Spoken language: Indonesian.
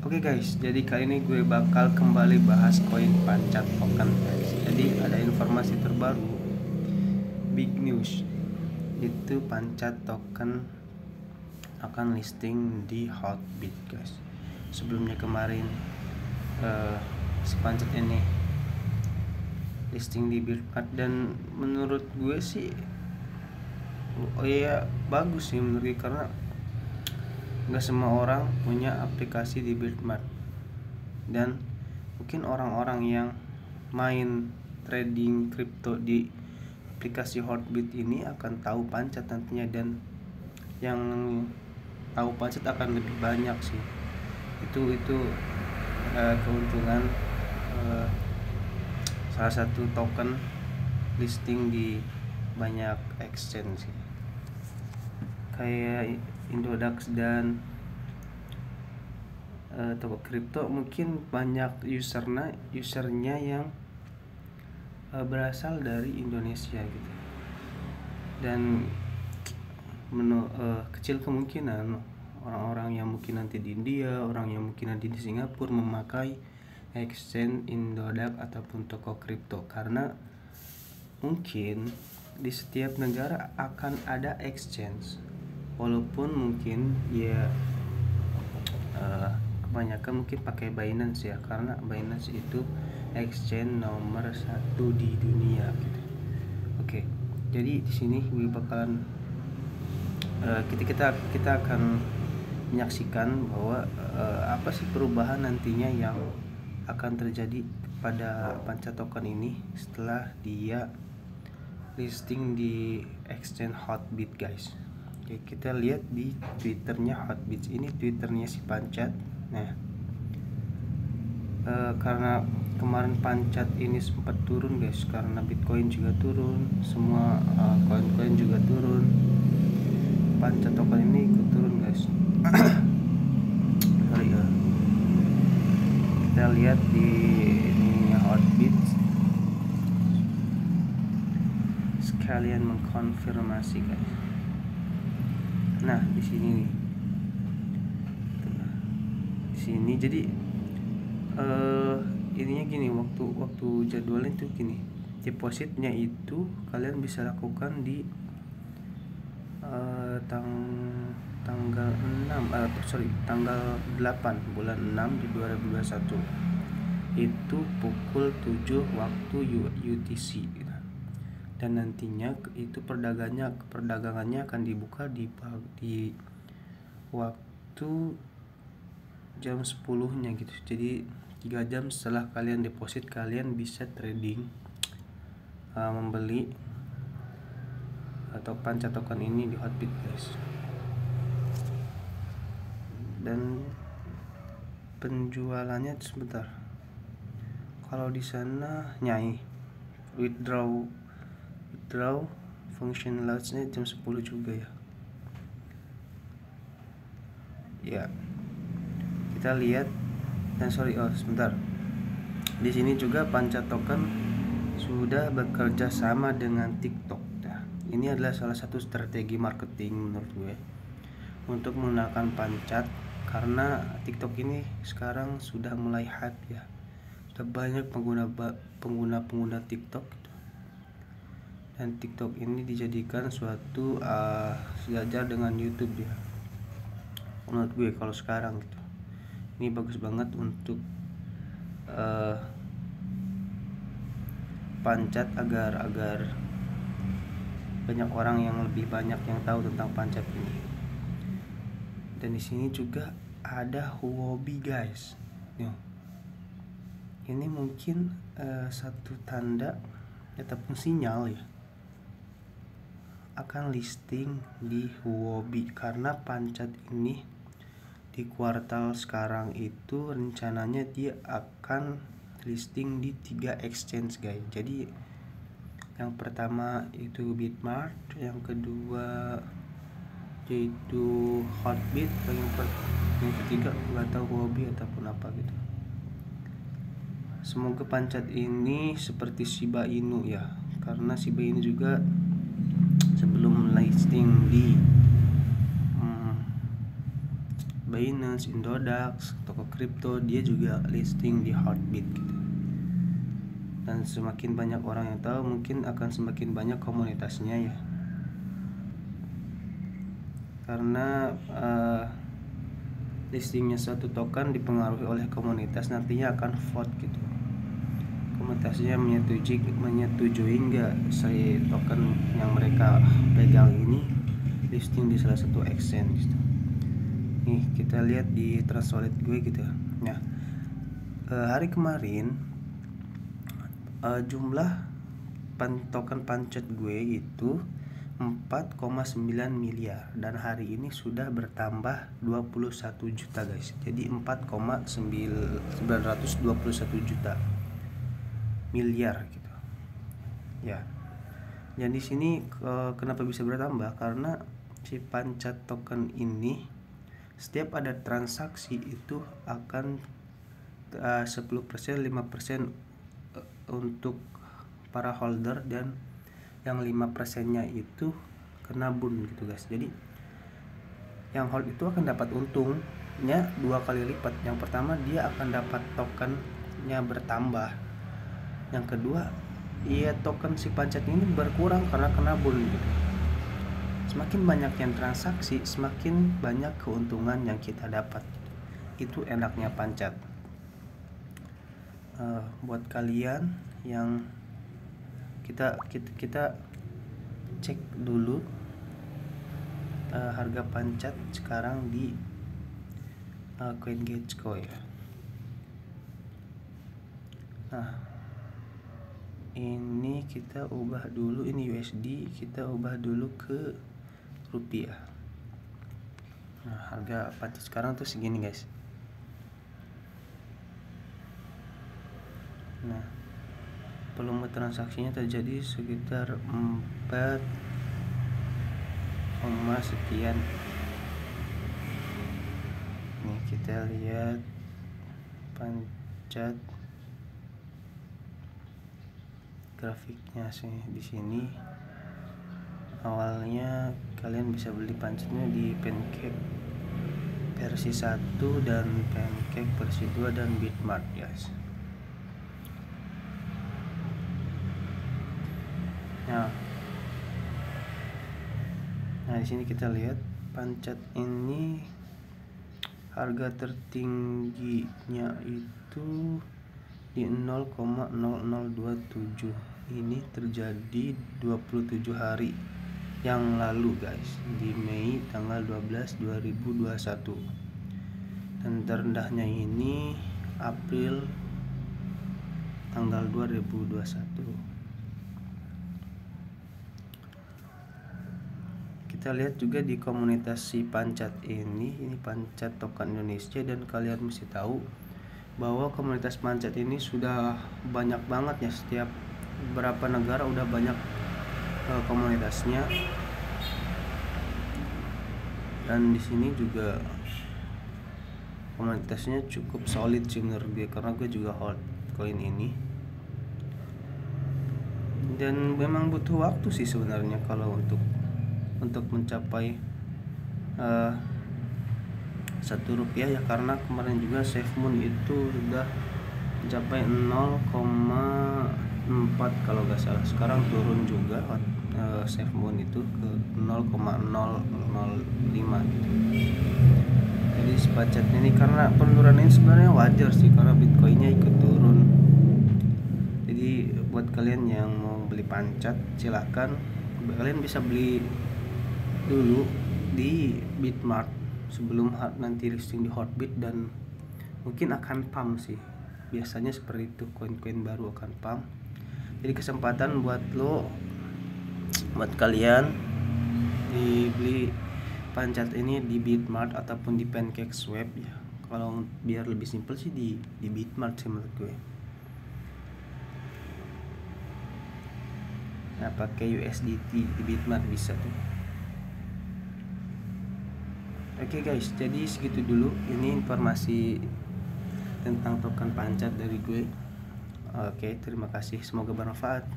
Oke guys, jadi kali ini gue bakal kembali bahas koin Pancat Token guys. Jadi ada informasi terbaru, big news, itu Pancat Token akan listing di Hotbit guys. Sebelumnya kemarin si Pancat ini listing di Bitmart, dan menurut gue sih bagus sih menurut gue, karena nggak semua orang punya aplikasi di Bitmart, dan mungkin orang-orang yang main trading crypto di aplikasi Hotbit ini akan tahu Pancat nantinya, dan yang tahu Pancat akan lebih banyak sih. Itu keuntungan salah satu token listing di banyak exchange sih, kayak Indodax dan toko kripto. Mungkin banyak usernya yang berasal dari Indonesia gitu, dan kecil kemungkinan orang-orang yang mungkin nanti di India, orang yang mungkin nanti di Singapura memakai exchange Indodax ataupun toko kripto, karena mungkin di setiap negara akan ada exchange, walaupun mungkin ya kebanyakan mungkin pakai Binance ya, karena Binance itu exchange nomor 1 di dunia gitu. Oke, jadi di sini gue bakalan kita akan menyaksikan bahwa apa sih perubahan nantinya yang akan terjadi pada Pancat Token ini setelah dia listing di exchange Hotbit guys. Oke, kita lihat di Twitternya Hotbit. Ini Twitternya si Pancat. Nah, karena kemarin Pancat ini sempat turun guys, karena Bitcoin juga turun, semua koin-koin juga turun, Pancat Token ini ikut turun guys. Sorry ya. Kita lihat di ininya Hotbit, sekalian mengkonfirmasi guys. Nah, di sini nih. Di sini jadi ininya gini, waktu jadwalnya tuh gini. Depositnya itu kalian bisa lakukan di tanggal 8 bulan 6 di 2021. Itu pukul 7 waktu UTC. Dan nantinya itu perdagangannya akan dibuka di waktu jam 10-nya gitu. Jadi 3 jam setelah kalian deposit, kalian bisa trading, membeli atau Pancat Token ini di Hotbit guys. Dan penjualannya sebentar, kalau di sana nyai withdraw function launchnya jam 10 juga ya. Kita lihat, dan sebentar, di sini juga Pancat Token sudah bekerja sama dengan TikTok. Nah, ini adalah salah satu strategi marketing menurut gue untuk menggunakan Pancat, karena TikTok ini sekarang sudah mulai hype ya, sudah banyak pengguna TikTok gitu. Dan TikTok ini dijadikan suatu sejajar dengan YouTube ya, menurut gue kalau sekarang gitu. Ini bagus banget untuk Pancat agar banyak orang yang lebih banyak yang tahu tentang Pancat ini. Dan di sini juga ada Huobi guys. Ini mungkin satu tanda ataupun sinyal ya akan listing di Huobi, karena Pancat ini di kuartal sekarang itu rencananya dia akan listing di 3 exchange guys. Jadi yang pertama itu Bitmart, yang kedua yaitu Hotbit, yang ketiga nggak tahu Huobi ataupun apa gitu. Semoga Pancat ini seperti Shiba Inu ya, karena Shiba Inu juga sebelum listing di Binance, Indodax, toko kripto, dia juga listing di Heartbeat gitu. Dan semakin banyak orang yang tahu, mungkin akan semakin banyak komunitasnya ya. Karena listingnya suatu token dipengaruhi oleh komunitas, nantinya akan vote gitu. Komunitasnya menyetujui nggak si token yang mereka pegang ini listing di salah satu exchange gitu. Nih kita lihat di Trust Wallet gue gitu. Nah, hari kemarin jumlah token pancet gue itu 4,9 miliar dan hari ini sudah bertambah 21 juta guys. Jadi 4,921 juta miliar gitu. Ya. Dan di sini kenapa bisa bertambah? Karena si pancet token ini setiap ada transaksi itu akan 10%, 5% untuk para holder, dan yang 5%-nya itu kena bun gitu guys. Jadi yang hold itu akan dapat untungnya 2 kali lipat. Yang pertama, dia akan dapat tokennya bertambah. Yang kedua, token si pancet ini berkurang karena kena bun gitu. Semakin banyak yang transaksi, semakin banyak keuntungan yang kita dapat. Itu enaknya pancet. Buat kalian yang kita cek dulu harga pancet sekarang di CoinGecko ya. Nah, ini kita ubah dulu, ini USD, kita ubah dulu ke rupiah. Nah, harga pancet sekarang tuh segini guys. Nah, volume transaksinya terjadi sekitar 4, sekian. Nih kita lihat pancet grafiknya sih di sini. Awalnya kalian bisa beli pancetnya di Pancake versi 1 dan Pancake versi 2 dan Bitmart guys. Nah, di sini kita lihat pancet ini harga tertingginya itu di 0,0027. Ini terjadi 27 hari yang lalu guys, di Mei tanggal 12 2021. Dan terendahnya ini April tanggal 2021. Kita lihat juga di komunitas si pancet ini pancet token Indonesia, dan kalian mesti tahu bahwa komunitas pancet ini sudah banyak banget ya, setiap beberapa negara udah banyak komunitasnya. Dan di sini juga komunitasnya cukup solid sih menurut gue, karena gue juga hold koin ini. Dan memang butuh waktu sih sebenarnya kalau untuk mencapai 1 rupiah ya, karena kemarin juga SafeMoon itu sudah mencapai 0,4 kalau nggak salah. Sekarang turun juga SafeMoon itu ke 0,005 gitu. Jadi pancet ini karena penurunan ini sebenarnya wajar sih, karena Bitcoinnya ikut turun. Jadi buat kalian yang mau beli pancet, silahkan kalian bisa beli dulu di Bitmart sebelum nanti listing di Heartbeat, dan mungkin akan pump sih, biasanya seperti itu, koin-koin baru akan pump. Jadi kesempatan buat kalian dibeli pancet ini di Bitmart ataupun di PancakeSwap ya. Kalau biar lebih simpel sih di Bitmart sih menurut gue. Nah, pakai USDT di Bitmart bisa tuh. Oke guys, jadi segitu dulu ini informasi tentang token pancet dari gue. Oke, terima kasih, semoga bermanfaat.